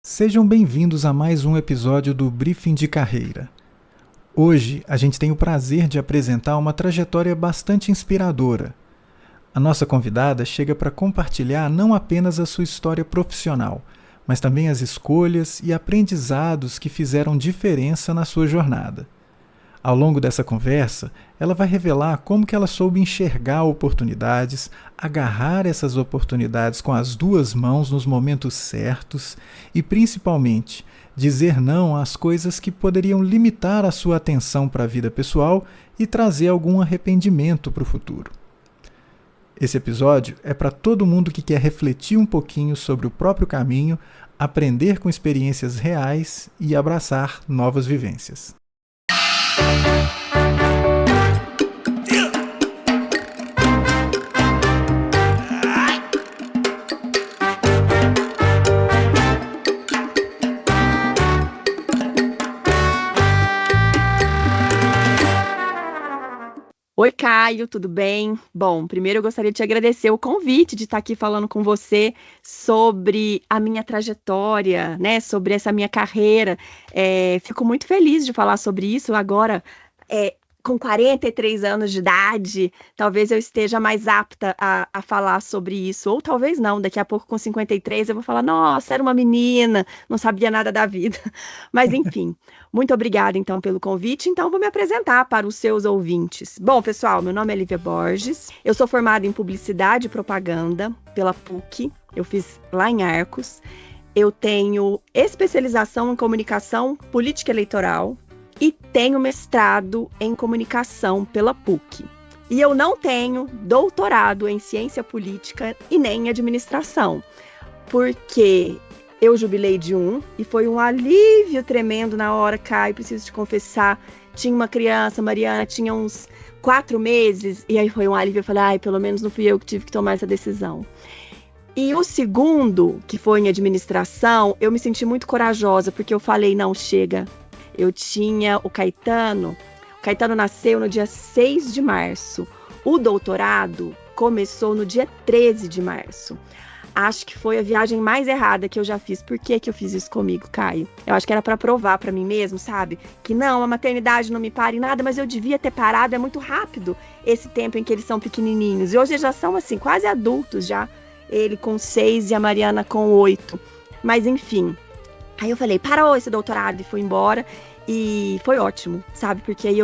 Sejam bem-vindos a mais um episódio do Briefing de Carreira. Hoje a gente tem o prazer de apresentar uma trajetória bastante inspiradora. A nossa convidada chega para compartilhar não apenas a sua história profissional, mas também as escolhas e aprendizados que fizeram diferença na sua jornada. Ao longo dessa conversa, ela vai revelar como que ela soube enxergar oportunidades, agarrar essas oportunidades com as duas mãos nos momentos certos e, principalmente, dizer não às coisas que poderiam limitar a sua atenção para a vida pessoal e trazer algum arrependimento para o futuro. Esse episódio é para todo mundo que quer refletir um pouquinho sobre o próprio caminho, aprender com experiências reais e abraçar novas vivências. Oi, Caio, tudo bem? Bom, primeiro eu gostaria de te agradecer o convite de estar aqui falando com você sobre a minha trajetória, né? Sobre essa minha carreira. Fico muito feliz de falar sobre isso agora. Com 43 anos de idade, talvez eu esteja mais apta a falar sobre isso, ou talvez não, daqui a pouco com 53 eu vou falar, nossa, era uma menina, não sabia nada da vida, mas enfim, muito obrigada então pelo convite, então vou me apresentar para os seus ouvintes. Bom, pessoal, meu nome é Lívia Borges, eu sou formada em Publicidade e Propaganda pela PUC, eu fiz lá em Arcos, eu tenho especialização em Comunicação Política Eleitoral, e tenho mestrado em comunicação pela PUC. E eu não tenho doutorado em ciência política e nem em administração, porque eu jubilei de e foi um alívio tremendo na hora, Caio, preciso te confessar, tinha uma criança, Mariana, tinha uns 4 meses, e aí foi um alívio, eu falei, pelo menos não fui eu que tive que tomar essa decisão. E o segundo, que foi em administração, eu me senti muito corajosa, porque eu falei, não, chega. Eu tinha o Caetano nasceu no dia 6 de março, o doutorado começou no dia 13 de março. Acho que foi a viagem mais errada que eu já fiz. Por que eu fiz isso comigo, Caio? Eu acho que era para provar para mim mesmo, sabe? Que não, a maternidade não me para em nada, mas eu devia ter parado, é muito rápido esse tempo em que eles são pequenininhos. E hoje eles já são assim, quase adultos já, ele com 6 e a Mariana com 8. Mas enfim... Aí eu falei, parou esse doutorado e fui embora e foi ótimo, sabe? Porque aí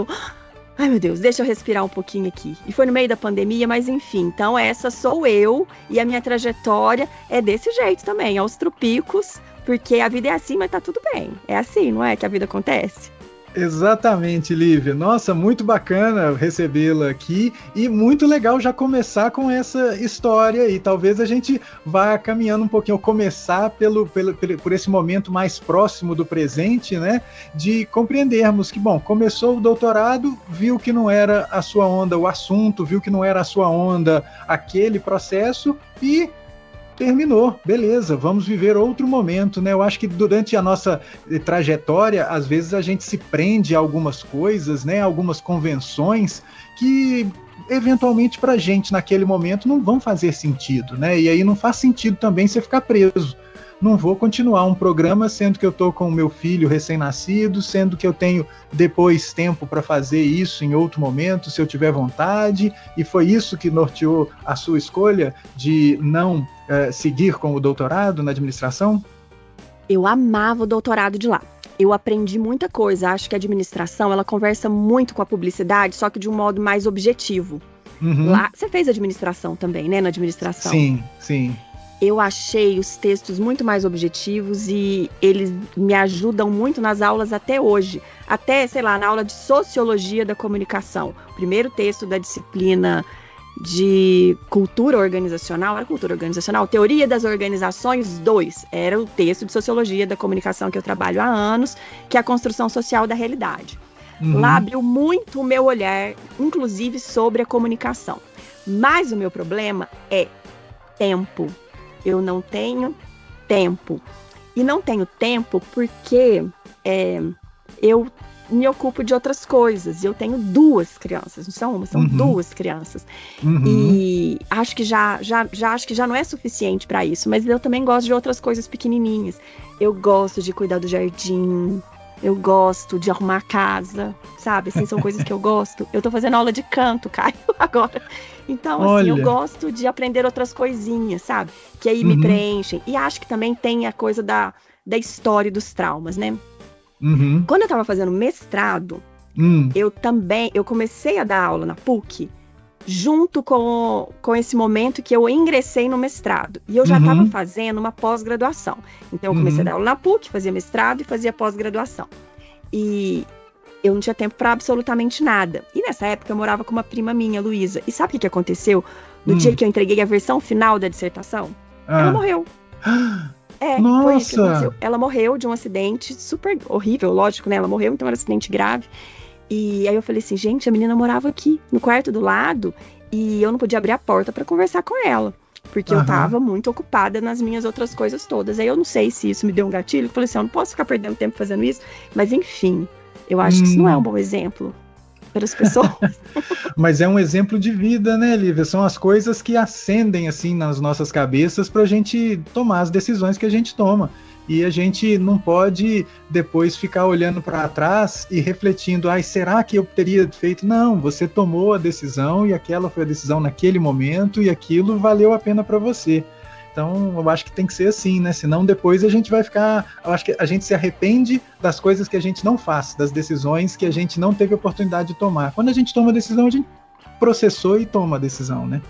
ai meu Deus, deixa eu respirar um pouquinho aqui. E foi no meio da pandemia, mas enfim, então essa sou eu e a minha trajetória é desse jeito também, aos tropicos, porque a vida é assim, mas tá tudo bem. É assim, não é que a vida acontece? Exatamente, Lívia. Nossa, muito bacana recebê-la aqui e muito legal já começar com essa história e talvez a gente vá caminhando um pouquinho, começar por esse momento mais próximo do presente, né? De compreendermos que, bom, começou o doutorado, viu que não era a sua onda o assunto, viu que não era a sua onda aquele processo e terminou, beleza, vamos viver outro momento, né? Eu acho que durante a nossa trajetória, às vezes a gente se prende a algumas coisas, né? Algumas convenções que eventualmente pra gente naquele momento não vão fazer sentido, né? E aí não faz sentido também você ficar preso. Não vou continuar um programa sendo que eu estou com o meu filho recém-nascido, sendo que eu tenho depois tempo para fazer isso em outro momento, se eu tiver vontade, e foi isso que norteou a sua escolha de não seguir com o doutorado na administração? Eu amava o doutorado de lá. Eu aprendi muita coisa. Acho que a administração, ela conversa muito com a publicidade, só que de um modo mais objetivo. Uhum. Lá, você fez administração também, né, na administração? Sim, sim. Eu achei os textos muito mais objetivos e eles me ajudam muito nas aulas até hoje. Até, sei lá, na aula de Sociologia da Comunicação. O primeiro texto da disciplina de Cultura Organizacional, era Cultura Organizacional? Teoria das Organizações 2. Era o texto de Sociologia da Comunicação que eu trabalho há anos, que é a construção social da realidade. Uhum. Lá abriu muito o meu olhar, inclusive sobre a comunicação. Mas o meu problema é tempo. Eu não tenho tempo. E não tenho tempo porque eu me ocupo de outras coisas. E eu tenho 2 crianças, não são uma, são 2 crianças. E acho que acho que já não é suficiente para isso, mas eu também gosto de outras coisas pequenininhas. Eu gosto de cuidar do jardim, eu gosto de arrumar a casa, sabe? Assim, são coisas que eu gosto. Eu tô fazendo aula de canto, Caio, agora. Então, assim, eu gosto de aprender outras coisinhas, sabe? Que aí me preenchem. E acho que também tem a coisa da história dos traumas, né? Quando eu tava fazendo mestrado, eu comecei a dar aula na PUC junto com esse momento que eu ingressei no mestrado. E eu já estava fazendo uma pós-graduação. Então, eu comecei a dar aula na PUC, fazia mestrado e fazia pós-graduação. E eu não tinha tempo para absolutamente nada. E nessa época, eu morava com uma prima minha, Luísa. E sabe o que aconteceu? No dia que eu entreguei a versão final da dissertação? Ela morreu. Nossa. Foi isso que aconteceu. Ela morreu de um acidente super horrível, lógico, né? Ela morreu, então era um acidente grave. E aí eu falei assim, gente, a menina morava aqui, no quarto do lado, e eu não podia abrir a porta para conversar com ela, porque eu tava muito ocupada nas minhas outras coisas todas. Aí eu não sei se isso me deu um gatilho, eu falei assim, eu não posso ficar perdendo tempo fazendo isso, mas enfim, eu acho que isso não é um bom exemplo para as pessoas. Mas é um exemplo de vida, né, Lívia? São as coisas que acendem, assim, nas nossas cabeças pra gente tomar as decisões que a gente toma. E a gente não pode depois ficar olhando para trás e refletindo, será que eu teria feito? Não, você tomou a decisão e aquela foi a decisão naquele momento e aquilo valeu a pena para você. Então, eu acho que tem que ser assim, né? Senão depois a gente vai ficar... Eu acho que a gente se arrepende das coisas que a gente não faz, das decisões que a gente não teve oportunidade de tomar. Quando a gente toma a decisão, a gente processou e toma a decisão, né?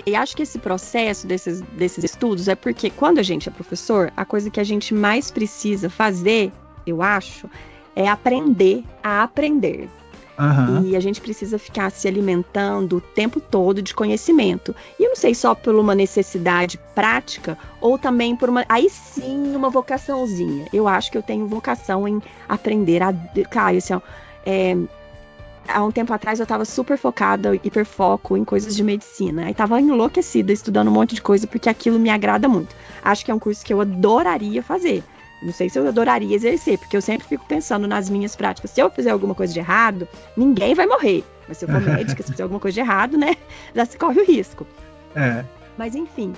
E acho que esse processo desses estudos é porque quando a gente é professor, a coisa que a gente mais precisa fazer, eu acho, é aprender a aprender. E a gente precisa ficar se alimentando o tempo todo de conhecimento. E eu não sei só por uma necessidade prática ou também por uma vocaçãozinha. Eu acho que eu tenho vocação em aprender Caio, assim, há um tempo atrás eu estava super focada, hiperfoco em coisas de medicina. Aí estava enlouquecida estudando um monte de coisa porque aquilo me agrada muito. Acho que é um curso que eu adoraria fazer. Não sei se eu adoraria exercer, porque eu sempre fico pensando nas minhas práticas. Se eu fizer alguma coisa de errado, ninguém vai morrer. Mas se eu for médica, se fizer alguma coisa de errado, né, já se corre o risco. Mas enfim,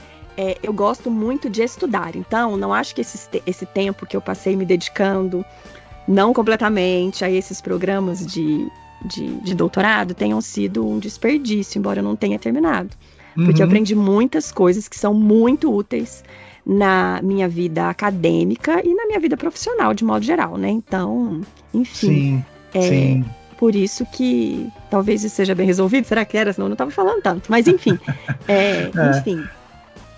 eu gosto muito de estudar. Então, não acho que esse tempo que eu passei me dedicando, não completamente, a esses programas de doutorado tenham sido um desperdício, embora eu não tenha terminado. Porque eu aprendi muitas coisas que são muito úteis na minha vida acadêmica e na minha vida profissional, de modo geral, né? Então, enfim. Sim. Por isso que talvez isso seja bem resolvido. Será que era? Senão eu não estava falando tanto. Mas enfim. Enfim.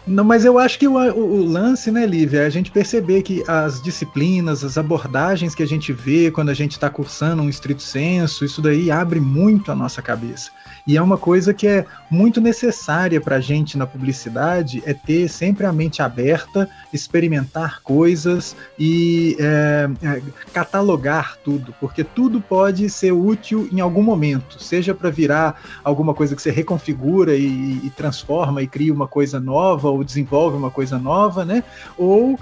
Não, mas eu acho que o lance, né, Lívia, é a gente perceber que as disciplinas, as abordagens que a gente vê quando a gente está cursando um estrito sensu, isso daí abre muito a nossa cabeça. E é uma coisa que é muito necessária para a gente na publicidade, é ter sempre a mente aberta, experimentar coisas e catalogar tudo, porque tudo pode ser útil em algum momento, seja para virar alguma coisa que você reconfigura e transforma e cria uma coisa nova, ou desenvolve uma coisa nova, né? Ou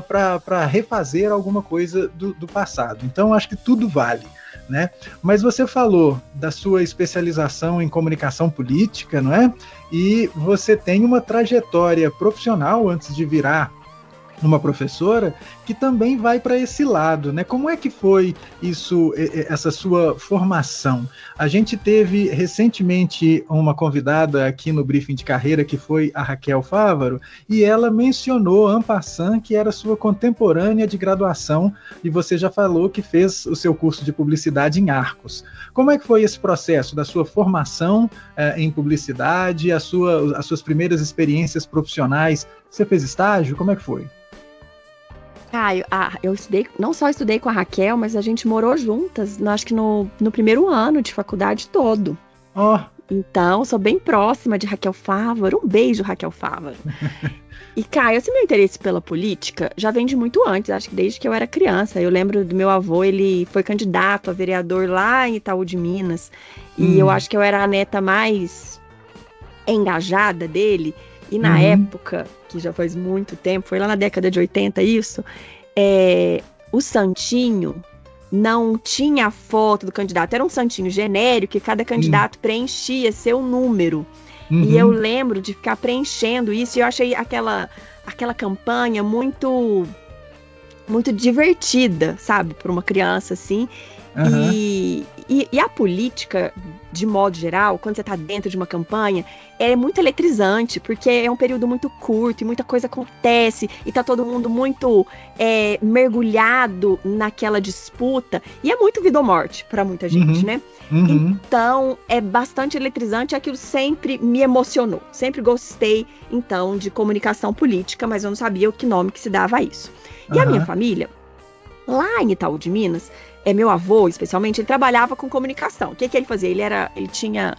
para refazer alguma coisa do passado. Então, acho que tudo vale. Né? Mas você falou da sua especialização em comunicação política, não é? E você tem uma trajetória profissional antes de virar uma professora que também vai para esse lado, né? Como é que foi isso, essa sua formação? A gente teve recentemente uma convidada aqui no Briefing de Carreira, que foi a Raquel Fávaro, e ela mencionou, en passant, que era sua contemporânea de graduação, e você já falou que fez o seu curso de publicidade em Arcos. Como é que foi esse processo da sua formação em publicidade, as suas primeiras experiências profissionais? Você fez estágio? Como é que foi? Eu estudei, não só estudei com a Raquel, mas a gente morou juntas, acho que no primeiro ano de faculdade todo. Então, sou bem próxima de Raquel Fávaro. Um beijo, Raquel Fávaro. E, Caio, esse meu interesse pela política já vem de muito antes, acho que desde que eu era criança. Eu lembro do meu avô, ele foi candidato a vereador lá em Itaú de Minas. E eu acho que eu era a neta mais engajada dele. E na época, que já faz muito tempo, foi lá na década de 80 isso, o Santinho não tinha a foto do candidato, era um santinho genérico e cada candidato preenchia seu número. E eu lembro de ficar preenchendo isso e eu achei aquela campanha muito divertida, sabe, para uma criança assim. E a política, de modo geral, quando você está dentro de uma campanha, é muito eletrizante, porque é um período muito curto e muita coisa acontece, e tá todo mundo muito mergulhado naquela disputa, e é muito vida ou morte para muita gente, né? Então, é bastante eletrizante, aquilo sempre me emocionou. Sempre gostei, então, de comunicação política, mas eu não sabia o que nome que se dava a isso. E a minha família, lá em Itaú de Minas, meu avô, especialmente, ele trabalhava com comunicação. O que ele fazia? Ele tinha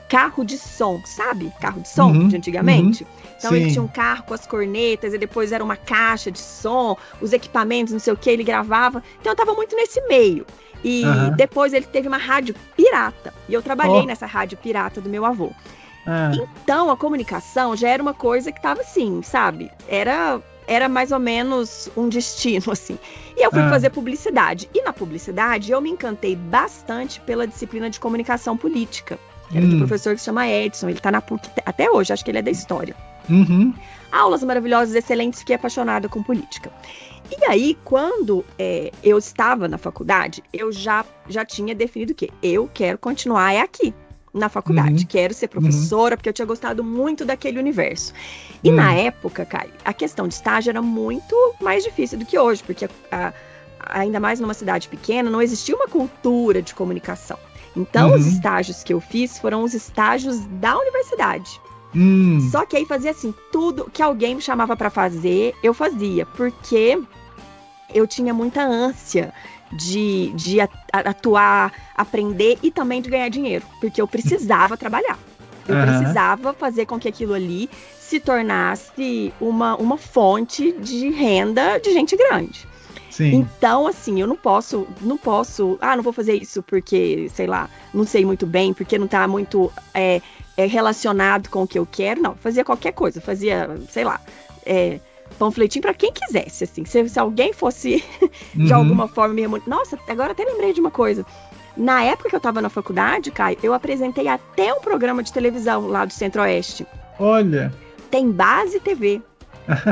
carro de som, sabe? Carro de som de antigamente. Então, ele tinha um carro com as cornetas, e depois era uma caixa de som, os equipamentos, não sei o que, ele gravava. Então, eu tava muito nesse meio. E depois ele teve uma rádio pirata. E eu trabalhei nessa rádio pirata do meu avô. Então, a comunicação já era uma coisa que tava assim, sabe? Era mais ou menos um destino, assim. E eu fui fazer publicidade. E na publicidade, eu me encantei bastante pela disciplina de comunicação política. Era de um professor que se chama Edson. Ele tá na PUC até hoje, acho que ele é da história. Aulas maravilhosas, excelentes, fiquei apaixonada com política. E aí, quando eu estava na faculdade, eu já tinha definido que eu quero continuar aqui na faculdade, quero ser professora, porque eu tinha gostado muito daquele universo. E na época, Caio, a questão de estágio era muito mais difícil do que hoje, porque ainda mais numa cidade pequena, não existia uma cultura de comunicação. Então, os estágios que eu fiz foram os estágios da universidade. Só que aí fazia assim, tudo que alguém me chamava para fazer, eu fazia, porque eu tinha muita ânsia de atuar, aprender e também de ganhar dinheiro, porque eu precisava trabalhar. Eu precisava fazer com que aquilo ali se tornasse uma fonte de renda de gente grande. Sim. Então, assim, eu não posso, não vou fazer isso porque, sei lá, não sei muito bem, porque não tá muito relacionado com o que eu quero. Não, fazia qualquer coisa, fazia, sei lá, panfletinho para quem quisesse, assim. Se alguém fosse de alguma forma me Nossa, agora até lembrei de uma coisa. Na época que eu tava na faculdade, Caio, eu apresentei até um programa de televisão lá do Centro-Oeste. Olha! Tem Base TV.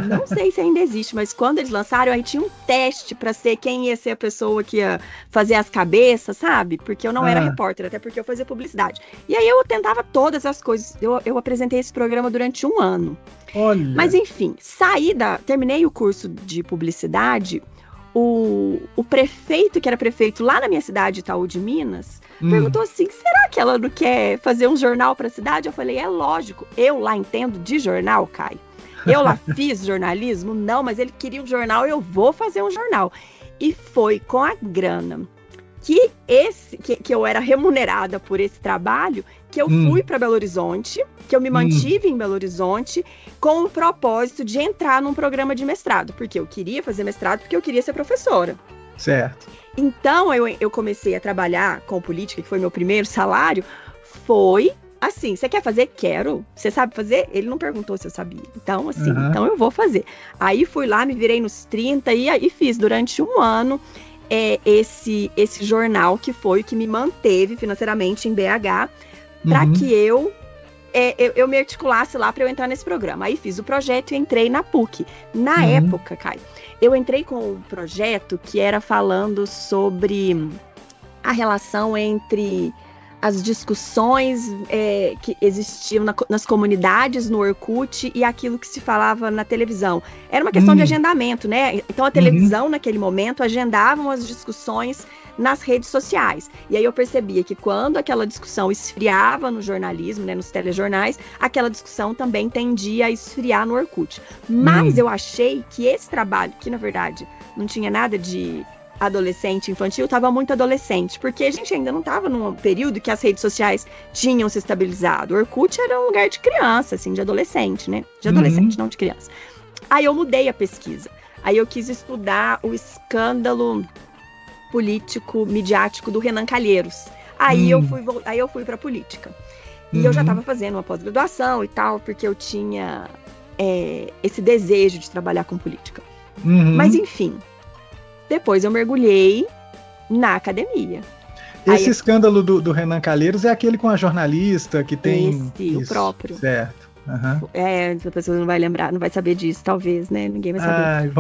Não sei se ainda existe, mas quando eles lançaram, aí tinha um teste pra ser quem ia ser a pessoa que ia fazer as cabeças, sabe? Porque eu não era repórter, até porque eu fazia publicidade. E aí eu tentava todas as coisas. Eu apresentei esse programa durante 1 ano. Olha! Mas enfim, terminei o curso de publicidade. O prefeito, que era prefeito lá na minha cidade, Itaú de Minas, perguntou assim, será que ela não quer fazer um jornal pra cidade? Eu falei, é lógico, eu lá entendo de jornal, Caio. Eu lá fiz jornalismo? Não, mas ele queria um jornal, eu vou fazer um jornal. E foi com a grana que eu era remunerada por esse trabalho, que eu fui para Belo Horizonte, que eu me mantive em Belo Horizonte, com o propósito de entrar num programa de mestrado, porque eu queria fazer mestrado, porque eu queria ser professora. Certo. Então, eu comecei a trabalhar com política, que foi meu primeiro salário, foi assim, você quer fazer? Quero. Você sabe fazer? Ele não perguntou se eu sabia. Então, assim, então eu vou fazer. Aí fui lá, me virei nos 30 e aí fiz durante 1 ano esse jornal, que foi o que me manteve financeiramente em BH, para que eu me articulasse lá para eu entrar nesse programa. Aí fiz o projeto e entrei na PUC. Na época, Caio, eu entrei com um projeto que era falando sobre a relação entre as discussões que existiam nas comunidades, no Orkut, e aquilo que se falava na televisão. Era uma questão de agendamento, né? Então a televisão, naquele momento, agendavam as discussões nas redes sociais. E aí eu percebia que quando aquela discussão esfriava no jornalismo, né, nos telejornais, aquela discussão também tendia a esfriar no Orkut. Mas eu achei que esse trabalho, que na verdade não tinha nada de adolescente, infantil, estava muito adolescente, porque a gente ainda não estava num período que as redes sociais tinham se estabilizado. O Orkut era um lugar de criança, assim, de adolescente, né? De adolescente, não de criança. Aí eu mudei a pesquisa. Aí eu quis estudar o escândalo político, midiático do Renan Calheiros. Aí eu fui para política. E eu já estava fazendo uma pós-graduação e tal, porque eu tinha esse desejo de trabalhar com política. Mas enfim, depois eu mergulhei na academia. Esse escândalo do Renan Calheiros é aquele com a jornalista que tem... Esse, o próprio. Certo. Uhum. A pessoa não vai lembrar, não vai saber disso, talvez, né? Ninguém vai saber.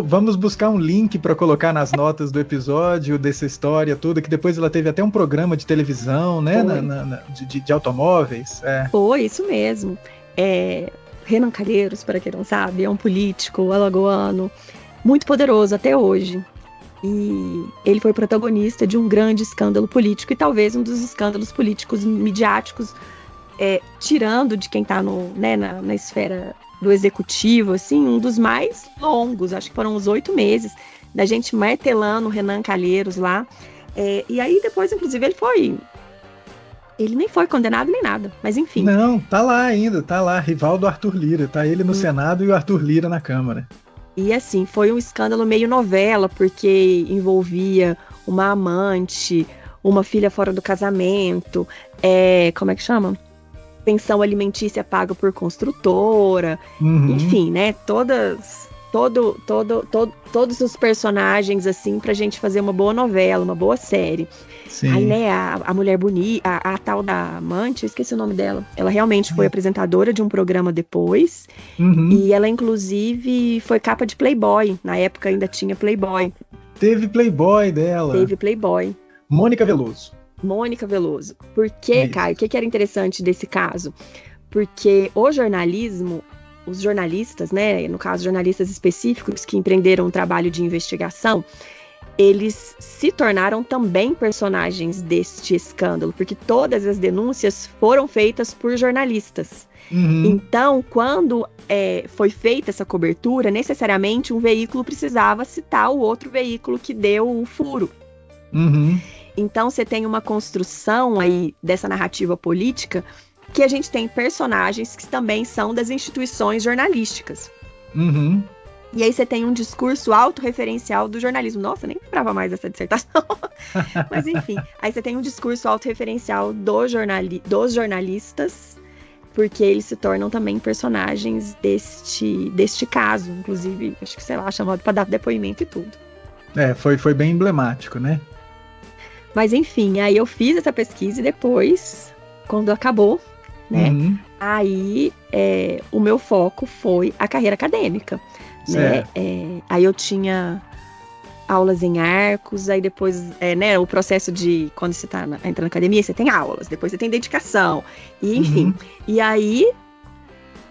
Vamos buscar um link para colocar nas notas do episódio dessa história toda, que depois ela teve até um programa de televisão, né? De automóveis. Foi, isso mesmo. Renan Calheiros, para quem não sabe, é um político alagoano muito poderoso até hoje. E ele foi protagonista de um grande escândalo político e talvez um dos escândalos políticos midiáticos, tirando de quem está na esfera do executivo, assim, um dos mais longos, acho que foram uns 8 meses, da gente martelando o Renan Calheiros lá. E aí depois, inclusive, ele nem foi condenado nem nada, mas enfim. Não, tá lá ainda, tá lá, rival do Arthur Lira, tá ele no Senado e o Arthur Lira na Câmara. E assim, foi um escândalo meio novela, porque envolvia uma amante, uma filha fora do casamento, como é que chama? Pensão alimentícia paga por construtora, enfim, né? Todos os personagens, assim, pra gente fazer uma boa novela, uma boa série. Sim. Aí, né, a mulher bonita, a tal da amante, eu esqueci o nome dela. Ela realmente foi apresentadora de um programa depois. E ela, inclusive, foi capa de Playboy. Na época ainda tinha Playboy. Teve Playboy dela. Teve Playboy. Mônica Veloso. Por quê, Caio? O que era interessante desse caso? Porque os jornalistas, né, no caso jornalistas específicos que empreenderam um trabalho de investigação, eles se tornaram também personagens deste escândalo, porque todas as denúncias foram feitas por jornalistas. Então, quando foi feita essa cobertura, necessariamente um veículo precisava citar o outro veículo que deu o furo. Então, você tem uma construção aí dessa narrativa política que a gente tem personagens que também são das instituições jornalísticas. E aí você tem um discurso autorreferencial do jornalismo. Nossa, nem lembrava mais dessa dissertação. Mas enfim, aí você tem um discurso autorreferencial dos jornalistas, porque eles se tornam também personagens deste caso. Inclusive, acho que, sei lá, chamado para dar depoimento e tudo. Foi bem emblemático, né? Mas enfim, aí eu fiz essa pesquisa e depois, quando acabou, né? Aí o meu foco foi a carreira acadêmica. Né? Aí eu tinha aulas em Arcos, aí depois, né, o processo de, quando você entra na academia, você tem aulas, depois você tem dedicação, e enfim. E aí,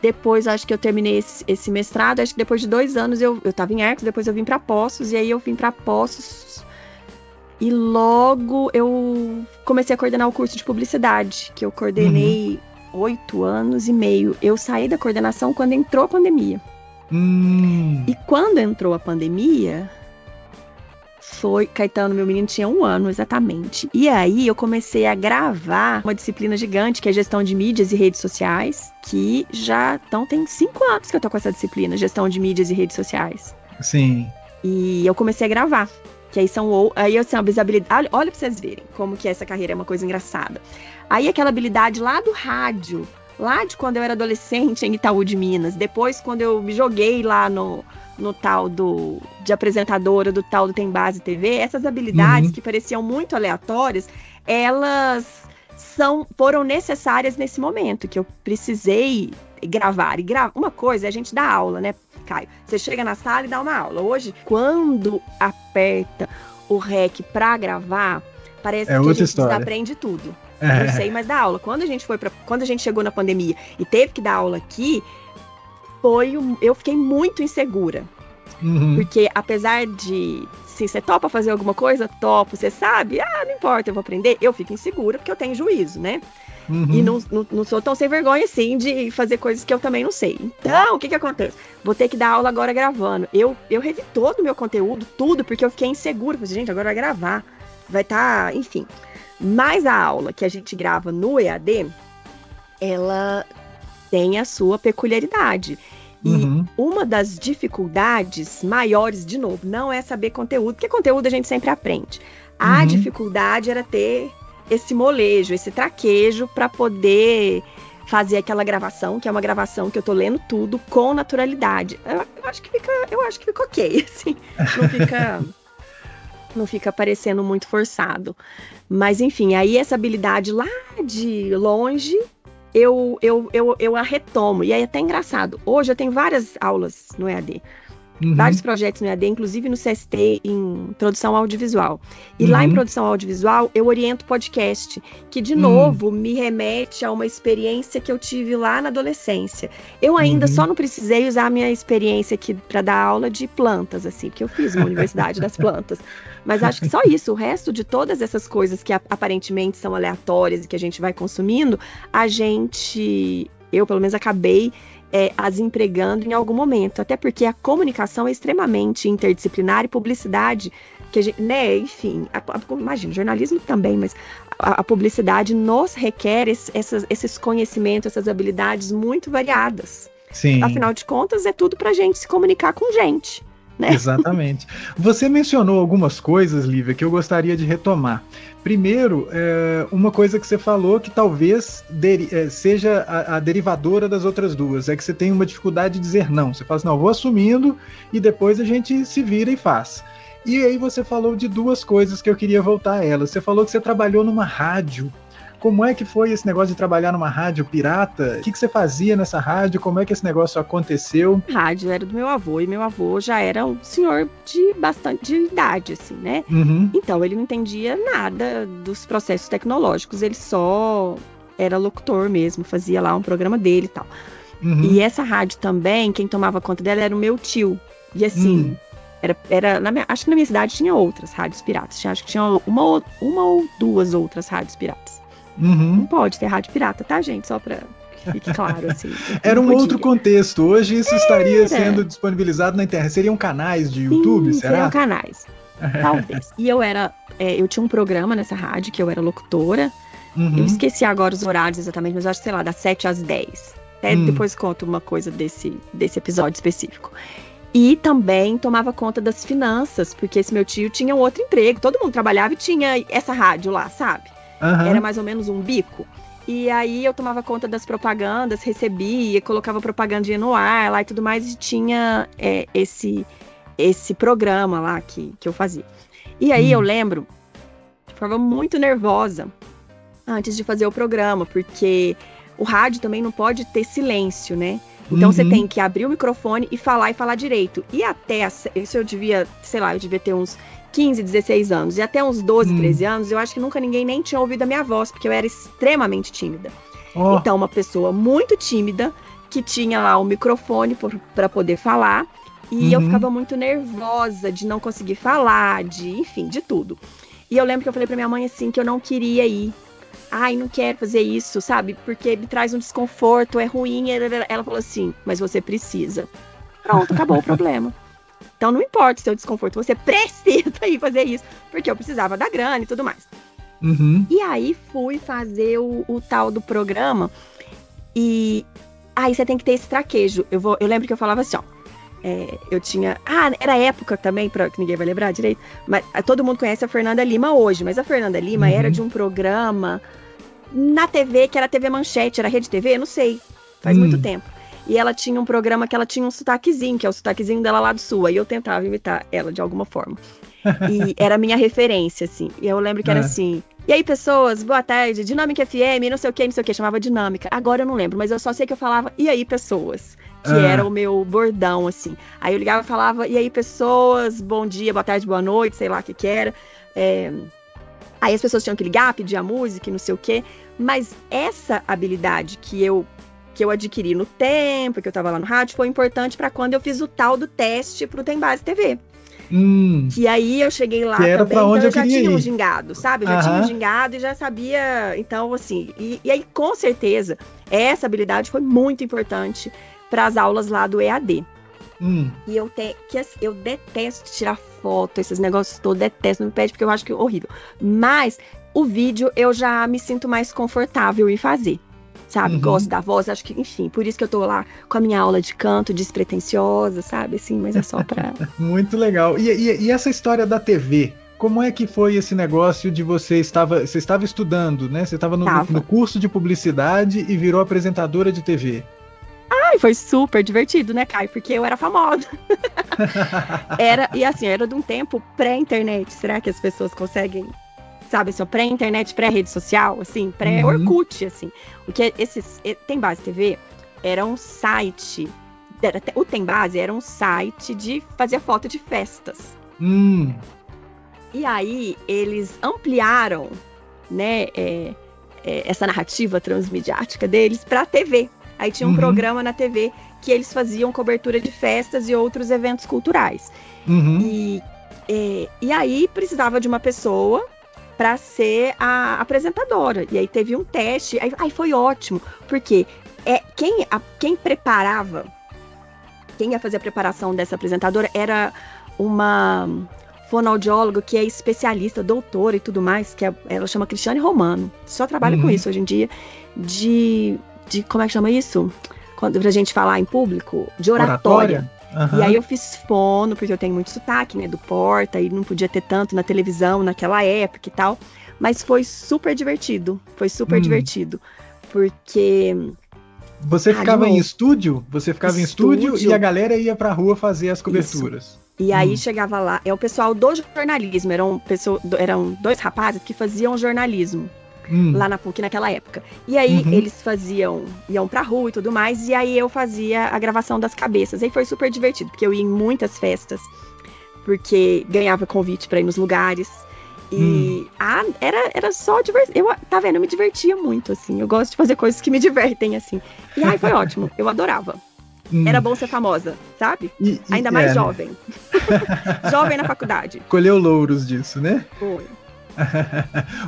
depois, acho que eu terminei esse mestrado, acho que depois de 2 anos eu tava em Arcos, depois eu vim para Poços, e aí eu vim para Poços, e logo eu comecei a coordenar o curso de publicidade, que eu coordenei 8 anos e meio. Eu saí da coordenação quando entrou a pandemia. E quando entrou a pandemia, Caetano, meu menino, tinha 1 ano exatamente. E aí eu comecei a gravar uma disciplina gigante, que é gestão de mídias e redes sociais, que tem 5 anos que eu tô com essa disciplina, gestão de mídias e redes sociais. Sim. E eu comecei a gravar, que aí as habilidades, olha pra vocês verem como que essa carreira é uma coisa engraçada. Aí aquela habilidade lá do rádio, lá de quando eu era adolescente em Itaú de Minas, depois quando eu me joguei lá no tal de apresentadora do tal do Tem Base TV, essas habilidades que pareciam muito aleatórias, elas foram necessárias nesse momento, que eu precisei gravar. E uma coisa é a gente dar aula, né, Caio? Você chega na sala e dá uma aula. Hoje, quando aperta o REC pra gravar, parece que a gente desaprende tudo. Não sei mais dar aula. Quando a gente chegou na pandemia e teve que dar aula aqui, eu fiquei muito insegura. Porque apesar de, se você topa fazer alguma coisa, topo, você sabe, não importa, eu vou aprender, eu fico insegura porque eu tenho juízo, né? E não sou tão sem vergonha assim de fazer coisas que eu também não sei. Então, o que acontece? Vou ter que dar aula agora gravando. Eu revi todo o meu conteúdo, tudo, porque eu fiquei insegura. Falei, gente, agora vai gravar. Vai estar, enfim. Mas a aula que a gente grava no EAD, ela tem a sua peculiaridade. E uma das dificuldades maiores, de novo, não é saber conteúdo, porque conteúdo a gente sempre aprende. A dificuldade era ter esse molejo, esse traquejo para poder fazer aquela gravação, que é uma gravação que eu tô lendo tudo com naturalidade. Eu acho que fica ok, assim, não fica não fica parecendo muito forçado. Mas, enfim, aí essa habilidade lá de longe, eu a retomo. E aí é até engraçado. Hoje eu tenho várias aulas no EAD. Vários projetos no EAD, inclusive no CST, em produção audiovisual. E lá em produção audiovisual, eu oriento podcast, que, de novo, me remete a uma experiência que eu tive lá na adolescência. Eu ainda só não precisei usar a minha experiência aqui para dar aula de plantas, assim, porque eu fiz uma universidade das plantas. Mas acho que só isso, o resto de todas essas coisas que aparentemente são aleatórias e que a gente vai consumindo, eu pelo menos acabei as empregando em algum momento, até porque a comunicação é extremamente interdisciplinar e publicidade, que a gente, né, enfim, imagina, jornalismo também, mas a publicidade nos requer esses conhecimentos, essas habilidades muito variadas. Sim. Afinal de contas, é tudo pra gente se comunicar com gente, né? Exatamente. Você mencionou algumas coisas, Lívia, que eu gostaria de retomar. Primeiro, uma coisa que você falou que talvez seja a derivadora das outras duas, é que você tem uma dificuldade de dizer não. Você fala assim, não, eu vou assumindo e depois a gente se vira e faz. E aí você falou de duas coisas que eu queria voltar a elas. Você falou que você trabalhou numa rádio. Como é que foi esse negócio de trabalhar numa rádio pirata? O que você fazia nessa rádio? Como é que esse negócio aconteceu? A rádio era do meu avô, e meu avô já era um senhor de bastante idade, assim, né? Então, ele não entendia nada dos processos tecnológicos, ele só era locutor mesmo, fazia lá um programa dele e tal. E essa rádio também, quem tomava conta dela era o meu tio. E assim, acho que na minha cidade tinha outras rádios piratas. Acho que tinha uma ou duas outras rádios piratas. Não pode ter rádio pirata, tá, gente? Só pra que fique claro, assim. Era um outro contexto. Hoje isso estaria sendo disponibilizado na internet. Seriam canais de YouTube, será? Seriam canais, talvez. E eu tinha um programa nessa rádio, que eu era locutora. Eu esqueci agora os horários exatamente, mas eu acho que, sei lá, das 7 às 10. Até depois conto uma coisa desse episódio específico. E também tomava conta das finanças, porque esse meu tio tinha um outro emprego. Todo mundo trabalhava e tinha essa rádio lá, sabe? Era mais ou menos um bico. E aí eu tomava conta das propagandas, recebia, colocava propagandinha no ar lá e tudo mais, e tinha esse programa lá que eu fazia. E aí eu lembro, eu ficava muito nervosa antes de fazer o programa, porque o rádio também não pode ter silêncio, né? Então você tem que abrir o microfone e falar direito. E até, isso eu devia ter uns 15, 16 anos. E até uns 12, 13 anos, eu acho que nunca ninguém nem tinha ouvido a minha voz, porque eu era extremamente tímida. Então, uma pessoa muito tímida, que tinha lá o microfone para poder falar. E eu ficava muito nervosa de não conseguir falar, enfim, de tudo. E eu lembro que eu falei pra minha mãe, assim, que eu não queria ir. Ai, não quero fazer isso, sabe? Porque me traz um desconforto, é ruim. Ela falou assim, mas você precisa. Pronto, acabou o problema. Então não importa o seu desconforto, você precisa ir fazer isso. Porque eu precisava da grana e tudo mais. E aí fui fazer o tal do programa. E aí você tem que ter esse traquejo. Eu lembro que eu falava assim, ó. Eu tinha... era época também, que ninguém vai lembrar direito. Mas todo mundo conhece a Fernanda Lima hoje. Mas a Fernanda Lima era de um programa na TV, que era TV Manchete, era Rede TV, eu não sei. Faz muito tempo. E ela tinha um programa que ela tinha um sotaquezinho, que é o sotaquezinho dela lá do Sul. Aí eu tentava imitar ela de alguma forma. E era a minha referência, assim. E eu lembro que era assim... E aí, pessoas, boa tarde, Dinâmica FM, não sei o que, chamava Dinâmica. Agora eu não lembro, mas eu só sei que eu falava, e aí, pessoas? Que era o meu bordão, assim. Aí eu ligava e falava, e aí, pessoas, bom dia, boa tarde, boa noite, sei lá o que era. Aí as pessoas tinham que ligar, pedir a música e não sei o quê. Mas essa habilidade que eu adquiri no tempo, que eu tava lá no rádio, foi importante para quando eu fiz o tal do teste pro Tem Base TV. Que aí eu cheguei lá também, então eu já tinha um gingado, sabe? Eu já tinha um gingado e já sabia, então assim, e aí com certeza essa habilidade foi muito importante para as aulas lá do EAD. E eu detesto tirar foto, esses negócios todos, detesto, não me pede porque eu acho que é horrível. Mas o vídeo eu já me sinto mais confortável em fazer. Sabe, gosto da voz, acho que, enfim, por isso que eu tô lá com a minha aula de canto despretensiosa, sabe, assim, mas é só pra... Muito legal. E essa história da TV, como é que foi esse negócio de você estava estudando, né, você estava no curso de publicidade e virou apresentadora de TV? Ai, foi super divertido, né, Caio? Porque eu era famosa. Era de um tempo pré-internet. Será que as pessoas conseguem, sabe, assim, pré-internet, pré-rede social, assim, pré-Orkut, assim. O que Tem Base TV era um site, o Tem Base era um site de fazer foto de festas. E aí eles ampliaram, né, essa narrativa transmediática deles para a TV. Aí tinha um programa na TV que eles faziam cobertura de festas e outros eventos culturais. E aí precisava de uma pessoa para ser a apresentadora. E aí teve um teste, aí foi ótimo, porque quem preparava, quem ia fazer a preparação dessa apresentadora era uma fonoaudióloga que é especialista, doutora e tudo mais, ela chama Cristiane Romano. Só trabalha com isso hoje em dia, de como é que chama isso? Pra gente falar em público, de oratória. E aí eu fiz fono, porque eu tenho muito sotaque, né, do Porta, e não podia ter tanto na televisão naquela época e tal, mas foi super divertido, porque... Você ficava em estúdio? Você ficava em estúdio e a galera ia pra rua fazer as coberturas. Isso. E aí chegava lá, o pessoal do jornalismo, eram 2 rapazes que faziam jornalismo lá na PUC naquela época. E aí eles iam pra rua e tudo mais, e aí eu fazia a gravação das cabeças. Aí foi super divertido, porque eu ia em muitas festas, porque ganhava convite pra ir nos lugares. E era só diversão. Tá vendo? Eu me divertia muito, assim. Eu gosto de fazer coisas que me divertem, assim. E aí foi ótimo, eu adorava. Era bom ser famosa, sabe? Ainda mais jovem. Jovem na faculdade. Colheu louros disso, né? Foi.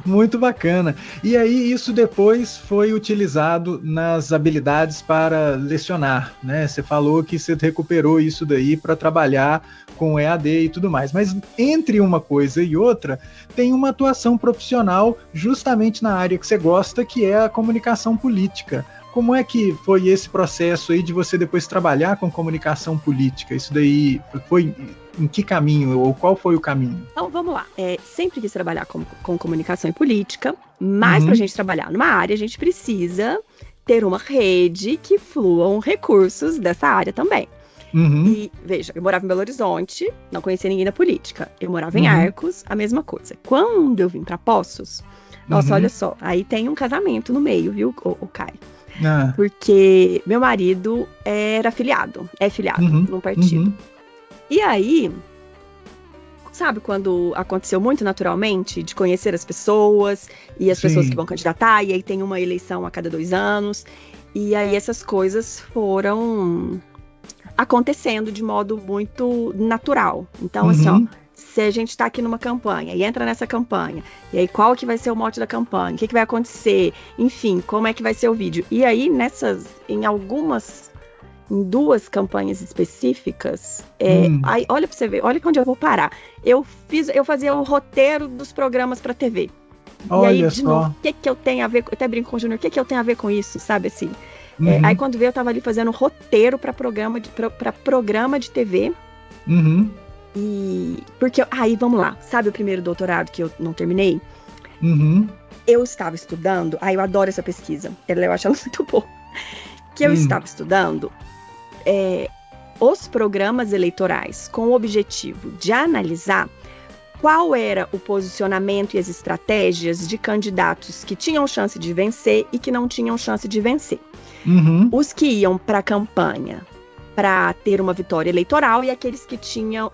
Muito bacana. E aí isso depois foi utilizado nas habilidades para lecionar, né? Você falou que você recuperou isso daí para trabalhar com EAD e tudo mais. Mas entre uma coisa e outra, tem uma atuação profissional justamente na área que você gosta, que é a comunicação política. Como é que foi esse processo aí de você depois trabalhar com comunicação política? Isso daí foi em que caminho, ou qual foi o caminho? Então, vamos lá. Sempre quis trabalhar com comunicação e política, mas para a gente trabalhar numa área, a gente precisa ter uma rede que fluam recursos dessa área também. E, veja, eu morava em Belo Horizonte, não conhecia ninguém da política. Eu morava em Arcos, a mesma coisa. Quando eu vim para Poços, nossa, olha só, aí tem um casamento no meio, viu, o Caio? Porque meu marido é filiado num partido. E aí, sabe quando aconteceu muito naturalmente de conhecer as pessoas e as pessoas que vão candidatar, e aí tem uma eleição a cada 2 anos, e aí essas coisas foram acontecendo de modo muito natural. Então, assim, ó, se a gente está aqui numa campanha e entra nessa campanha, e aí qual que vai ser o mote da campanha, o que vai acontecer, enfim, como é que vai ser o vídeo. E aí, em 2 campanhas específicas, aí, olha pra você ver, olha onde eu vou parar. Eu fazia o roteiro dos programas pra TV. Olha, e aí, de novo, o que eu tenho a ver, eu até brinco com o Júnior, o que eu tenho a ver com isso, sabe, assim. Aí quando veio, eu tava ali fazendo roteiro pra programa de TV. E porque aí vamos lá, sabe o primeiro doutorado que eu não terminei? Eu estava estudando, eu adoro essa pesquisa, eu acho ela muito boa. Que eu estava estudando os programas eleitorais com o objetivo de analisar qual era o posicionamento e as estratégias de candidatos que tinham chance de vencer e que não tinham chance de vencer. Os que iam para a campanha para ter uma vitória eleitoral e aqueles que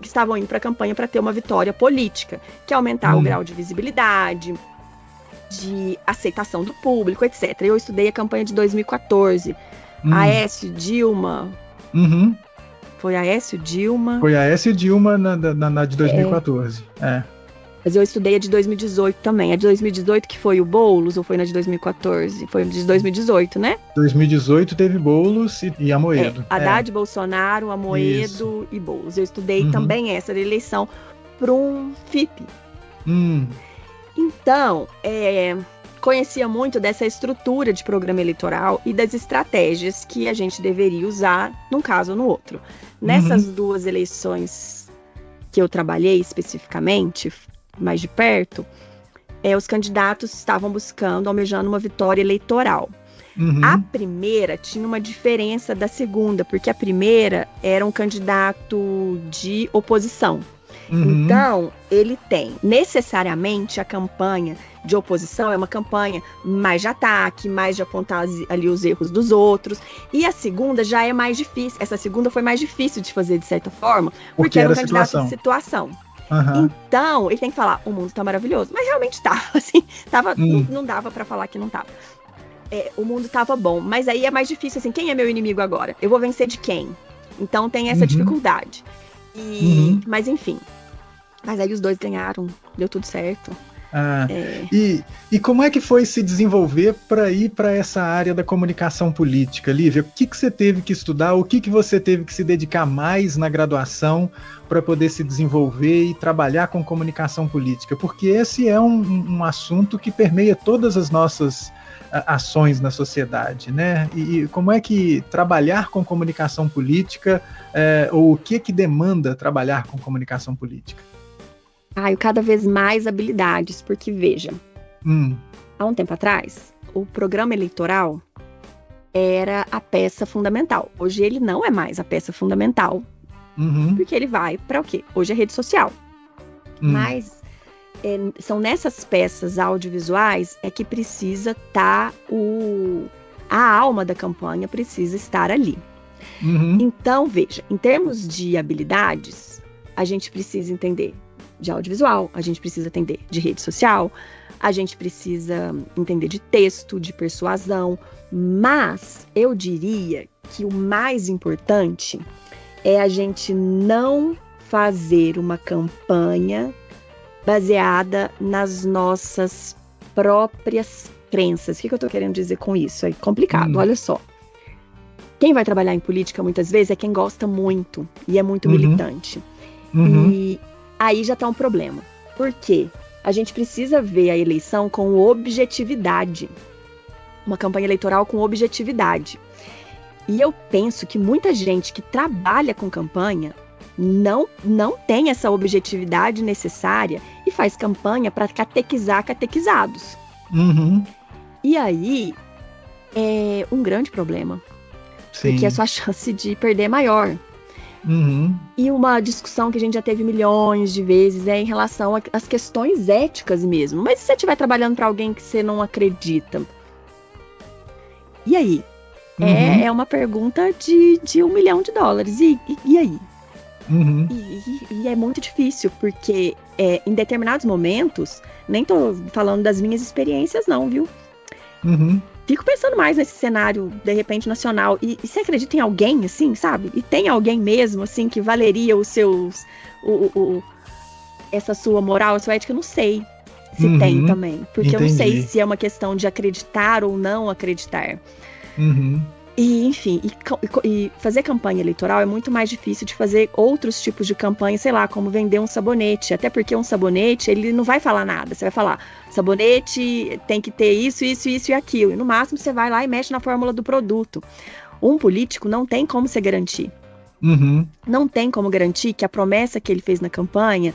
estavam indo para a campanha para ter uma vitória política, que é aumentar o grau de visibilidade, de aceitação do público, etc. Eu estudei a campanha de 2014, Aécio, Dilma. Foi Aécio, Dilma. Foi Aécio e Dilma na de 2014. Mas eu estudei a de 2018 também. A de 2018 que foi o Boulos ou foi na de 2014? Foi a de 2018, né? 2018 teve Boulos e Amoedo. Haddad, Bolsonaro, Amoedo e Boulos. Eu estudei também essa eleição para um FIP. Então, conhecia muito dessa estrutura de programa eleitoral e das estratégias que a gente deveria usar num caso ou no outro. Nessas 2 eleições que eu trabalhei especificamente, mais de perto, os candidatos estavam almejando uma vitória eleitoral. A primeira tinha uma diferença da segunda, porque a primeira era um candidato de oposição. Então, ele tem, necessariamente, a campanha de oposição é uma campanha mais de ataque, mais de apontar ali os erros dos outros. E a segunda já é mais difícil. Essa segunda foi mais difícil de fazer, de certa forma, porque era um candidato de situação. Então, ele tem que falar, o mundo tá maravilhoso. Mas realmente tá, assim, não dava pra falar que não tava. O mundo tava bom, mas aí é mais difícil, assim, quem é meu inimigo agora? Eu vou vencer de quem? Então tem essa dificuldade. Mas enfim, mas aí os dois ganharam, deu tudo certo. E como é que foi se desenvolver para ir para essa área da comunicação política, Lívia? O que você teve que estudar? O que você teve que se dedicar mais na graduação para poder se desenvolver e trabalhar com comunicação política? Porque esse é um assunto que permeia todas as nossas ações na sociedade, né? E como é que trabalhar com comunicação política, ou o que demanda trabalhar com comunicação política? Cada vez mais habilidades, porque veja, há um tempo atrás, o programa eleitoral era a peça fundamental. Hoje ele não é mais a peça fundamental, porque ele vai para o quê? Hoje é rede social. Mas são nessas peças audiovisuais que precisa estar a alma da campanha precisa estar ali. Então, veja, em termos de habilidades, a gente precisa entender de audiovisual, a gente precisa entender de rede social, a gente precisa entender de texto, de persuasão, mas eu diria que o mais importante é a gente não fazer uma campanha baseada nas nossas próprias crenças. O que eu tô querendo dizer com isso? É complicado, olha só. Quem vai trabalhar em política muitas vezes é quem gosta muito e é muito militante. E aí já tá um problema. Por quê? A gente precisa ver a eleição com objetividade. Uma campanha eleitoral com objetividade. E eu penso que muita gente que trabalha com campanha não tem essa objetividade necessária e faz campanha para catequizar catequizados. E aí é um grande problema. Sim. Porque a sua chance de perder é maior. E uma discussão que a gente já teve milhões de vezes é em relação às questões éticas mesmo. Mas se você estiver trabalhando para alguém que você não acredita, e aí? É uma pergunta de $1 milhão. E aí? E é muito difícil, porque em determinados momentos, nem tô falando das minhas experiências não, viu? Fico pensando mais nesse cenário, de repente, nacional. E você acredita em alguém, assim, sabe? E tem alguém mesmo, assim, que valeria os seus... essa sua moral, a sua ética? Eu não sei se tem também. Porque eu não sei se é uma questão de acreditar ou não acreditar. E, enfim, e fazer campanha eleitoral é muito mais difícil de fazer outros tipos de campanha, sei lá, como vender um sabonete. Até porque um sabonete, ele não vai falar nada. Você vai falar, sabonete tem que ter isso, isso, isso e aquilo. E no máximo você vai lá e mexe na fórmula do produto. Um político não tem como se garantir. Não tem como garantir que a promessa que ele fez na campanha,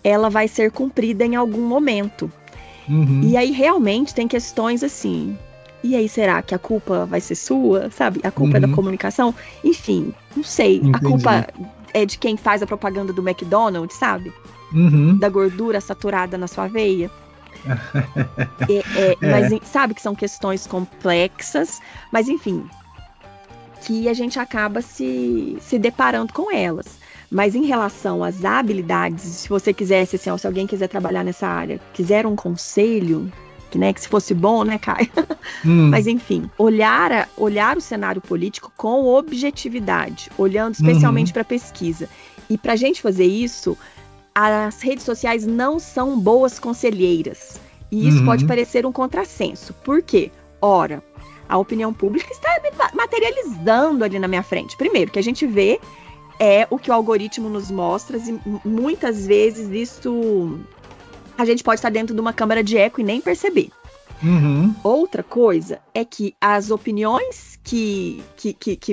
ela vai ser cumprida em algum momento. E aí realmente tem questões assim... E aí, será que a culpa vai ser sua, sabe? A culpa é da comunicação? Enfim, não sei. Entendi. A culpa é de quem faz a propaganda do McDonald's, sabe? Da gordura saturada na sua veia. Mas sabe que são questões complexas, mas enfim, que a gente acaba se deparando com elas. Mas em relação às habilidades, se você quisesse, assim, se alguém quiser trabalhar nessa área, quiser um conselho... Que se fosse bom, né, Caio? Mas, enfim, olhar o cenário político com objetividade, olhando especialmente para a pesquisa. E para a gente fazer isso, as redes sociais não são boas conselheiras. E isso pode parecer um contrassenso. Por quê? Ora, a opinião pública está materializando ali na minha frente. Primeiro, que a gente vê é o que o algoritmo nos mostra, e muitas vezes isso... a gente pode estar dentro de uma câmara de eco e nem perceber. Outra coisa é que as opiniões que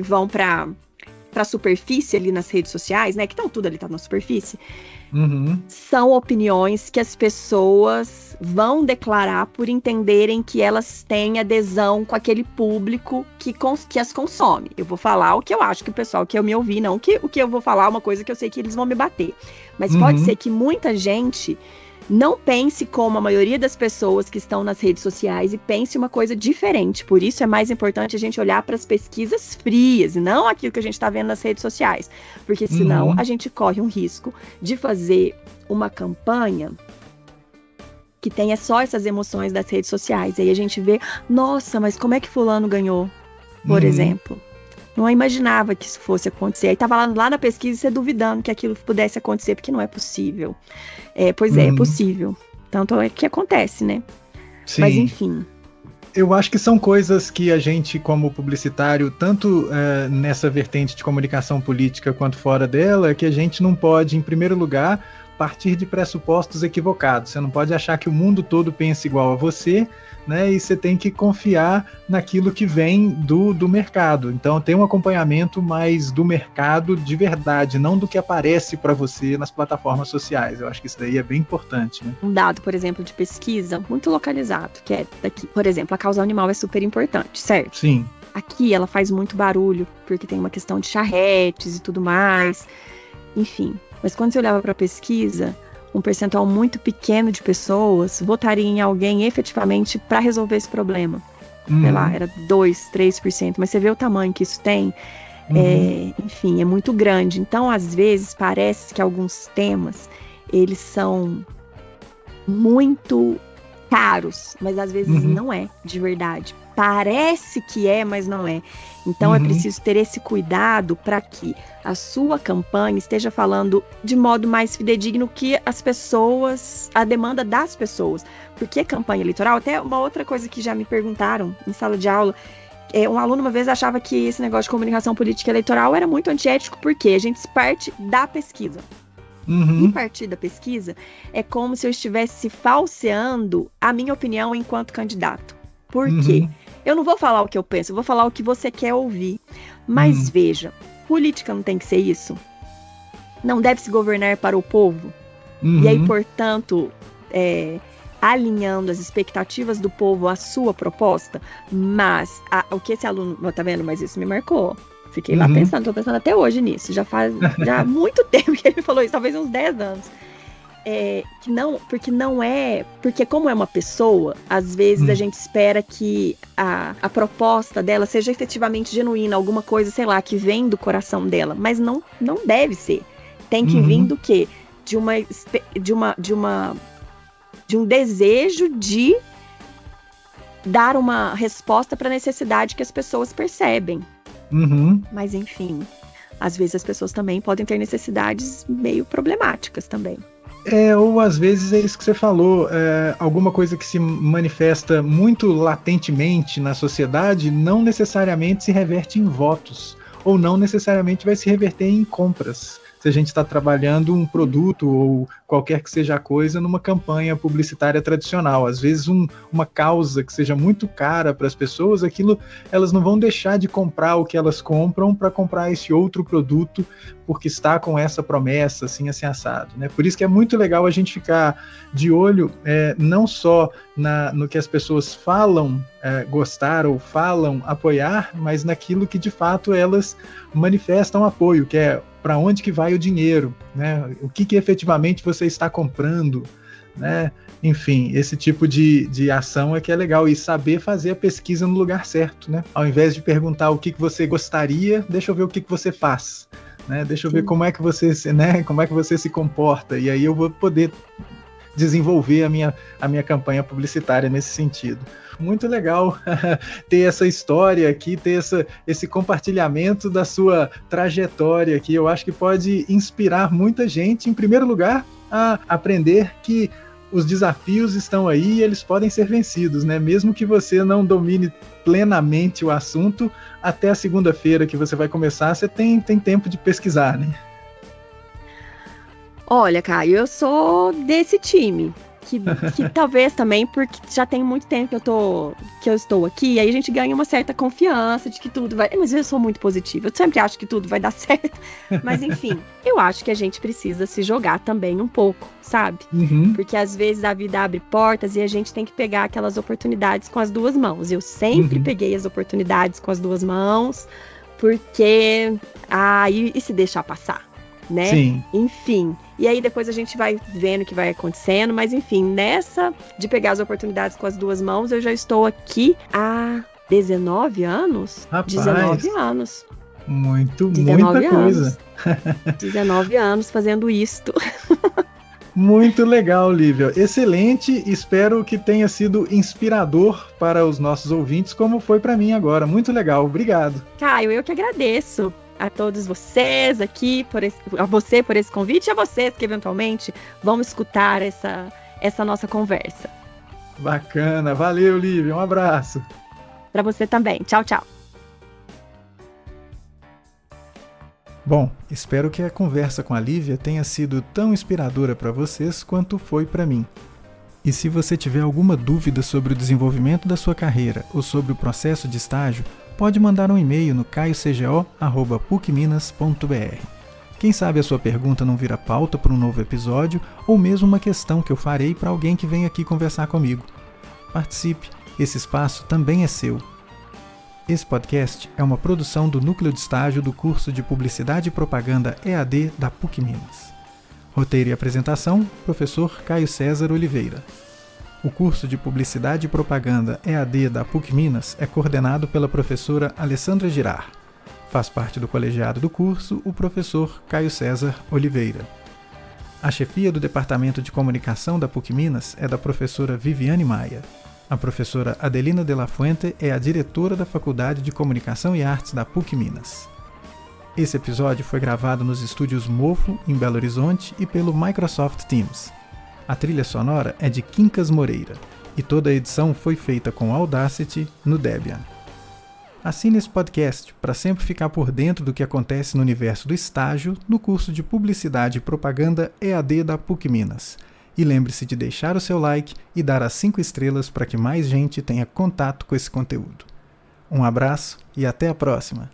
vão para a superfície ali nas redes sociais, né, que estão tudo ali, tá na superfície, são opiniões que as pessoas vão declarar por entenderem que elas têm adesão com aquele público que as consome. Eu vou falar o que eu acho que o pessoal quer me ouvir, não que o que eu vou falar é uma coisa que eu sei que eles vão me bater. Mas pode ser que muita gente não pense como a maioria das pessoas que estão nas redes sociais e pense uma coisa diferente. Por isso é mais importante a gente olhar para as pesquisas frias e não aquilo que a gente está vendo nas redes sociais. Porque senão a gente corre um risco de fazer uma campanha que tenha só essas emoções das redes sociais. Aí a gente vê, nossa, mas como é que fulano ganhou, por exemplo? Não imaginava que isso fosse acontecer. Aí tava lá na pesquisa você duvidando que aquilo pudesse acontecer, porque não é possível. É possível. Tanto é que acontece, né? Sim. Mas enfim. Eu acho que são coisas que a gente, como publicitário, tanto nessa vertente de comunicação política quanto fora dela, que a gente não pode, em primeiro lugar, partir de pressupostos equivocados. Você não pode achar que o mundo todo pensa igual a você, né? E você tem que confiar naquilo que vem do mercado. Então tem um acompanhamento mais do mercado de verdade, não do que aparece para você nas plataformas sociais. Eu acho que isso daí é bem importante, né? Um dado, por exemplo, de pesquisa muito localizado, que é daqui. Por exemplo, a causa animal é super importante, certo? Sim. Aqui ela faz muito barulho, porque tem uma questão de charretes e tudo mais. Enfim. Mas quando você olhava para a pesquisa, um percentual muito pequeno de pessoas votaria em alguém efetivamente para resolver esse problema. Sei lá, era 2%, 3%. Mas você vê o tamanho que isso tem, enfim, é muito grande. Então, às vezes, parece que alguns temas, eles são muito caros, mas às vezes não é, de verdade. Parece que é, mas não é. Então é preciso ter esse cuidado para que a sua campanha esteja falando de modo mais fidedigno que as pessoas, a demanda das pessoas. Porque campanha eleitoral, até uma outra coisa que já me perguntaram em sala de aula, um aluno uma vez achava que esse negócio de comunicação política eleitoral era muito antiético, porque a gente parte da pesquisa. E partir da pesquisa é como se eu estivesse falseando a minha opinião enquanto candidato. Por quê? Eu não vou falar o que eu penso, eu vou falar o que você quer ouvir. Mas veja, política não tem que ser isso? Não deve se governar para o povo? E aí, portanto, alinhando as expectativas do povo à sua proposta? Mas, o que esse aluno... Tá vendo? Mas isso me marcou. Fiquei lá pensando, tô pensando até hoje nisso. Já há muito tempo que ele falou isso, talvez uns 10 anos. Porque como é uma pessoa, às vezes a gente espera que a proposta dela seja efetivamente genuína, alguma coisa, sei lá, que vem do coração dela, mas não deve ser. Tem que vir do quê? De um desejo de dar uma resposta para a necessidade que as pessoas percebem. Mas enfim, às vezes as pessoas também podem ter necessidades meio problemáticas também. Ou às vezes é isso que você falou, alguma coisa que se manifesta muito latentemente na sociedade não necessariamente se reverte em votos, ou não necessariamente vai se reverter em compras. Se a gente está trabalhando um produto ou qualquer que seja a coisa numa campanha publicitária tradicional. Às vezes uma causa que seja muito cara para as pessoas, elas não vão deixar de comprar o que elas compram para comprar esse outro produto porque está com essa promessa, assim assado, né? Por isso que é muito legal a gente ficar de olho não só no que as pessoas falam gostar ou falam apoiar, mas naquilo que de fato elas manifestam apoio, que é para onde que vai o dinheiro, né? O que efetivamente você está comprando, né? Enfim, esse tipo de ação é que é legal, e saber fazer a pesquisa no lugar certo, né? Ao invés de perguntar o que você gostaria, deixa eu ver o que você faz, né? Deixa eu ver como é que você se comporta, e aí eu vou poder desenvolver a minha campanha publicitária nesse sentido. Muito legal ter essa história aqui, ter esse compartilhamento da sua trajetória aqui. Eu acho que pode inspirar muita gente, em primeiro lugar, a aprender que os desafios estão aí e eles podem ser vencidos, né? Mesmo que você não domine plenamente o assunto, até a segunda-feira que você vai começar, você tem tempo de pesquisar, né? Olha, Caio, eu sou desse time. que talvez também, porque já tem muito tempo que eu estou aqui, aí a gente ganha uma certa confiança de que tudo vai... Mas eu sou muito positiva, eu sempre acho que tudo vai dar certo. Mas enfim, eu acho que a gente precisa se jogar também um pouco, sabe? Porque às vezes a vida abre portas e a gente tem que pegar aquelas oportunidades com as duas mãos. Eu sempre peguei as oportunidades com as duas mãos, porque... e se deixar passar? Né? Sim. Enfim, e aí depois a gente vai vendo o que vai acontecendo, mas enfim, nessa de pegar as oportunidades com as duas mãos, eu já estou aqui há 19 anos. Rapaz, 19 anos. Muita coisa. 19 anos fazendo isto. Muito legal, Lívia. Excelente. Espero que tenha sido inspirador para os nossos ouvintes, como foi para mim agora. Muito legal. Obrigado. Caio, eu que agradeço a todos vocês aqui, a você por esse convite e a vocês que eventualmente vão escutar essa nossa conversa. Bacana. Valeu, Lívia. Um abraço. Para você também. Tchau, tchau. Bom, espero que a conversa com a Lívia tenha sido tão inspiradora para vocês quanto foi para mim. E se você tiver alguma dúvida sobre o desenvolvimento da sua carreira ou sobre o processo de estágio, pode mandar um e-mail no caiocgo@pucminas.br. Quem sabe a sua pergunta não vira pauta para um novo episódio ou mesmo uma questão que eu farei para alguém que vem aqui conversar comigo. Participe, esse espaço também é seu. Esse podcast é uma produção do Núcleo de Estágio do curso de Publicidade e Propaganda EAD da PUC Minas. Roteiro e apresentação, professor Caio César Oliveira. O curso de Publicidade e Propaganda EAD da PUC Minas é coordenado pela professora Alessandra Girard. Faz parte do colegiado do curso o professor Caio César Oliveira. A chefia do Departamento de Comunicação da PUC Minas é da professora Viviane Maia. A professora Adelina de la Fuente é a diretora da Faculdade de Comunicação e Artes da PUC Minas. Esse episódio foi gravado nos estúdios Mofo, em Belo Horizonte, e pelo Microsoft Teams. A trilha sonora é de Quincas Moreira, e toda a edição foi feita com Audacity no Debian. Assine esse podcast para sempre ficar por dentro do que acontece no universo do estágio no curso de Publicidade e Propaganda EAD da PUC Minas. E lembre-se de deixar o seu like e dar as 5 estrelas para que mais gente tenha contato com esse conteúdo. Um abraço e até a próxima!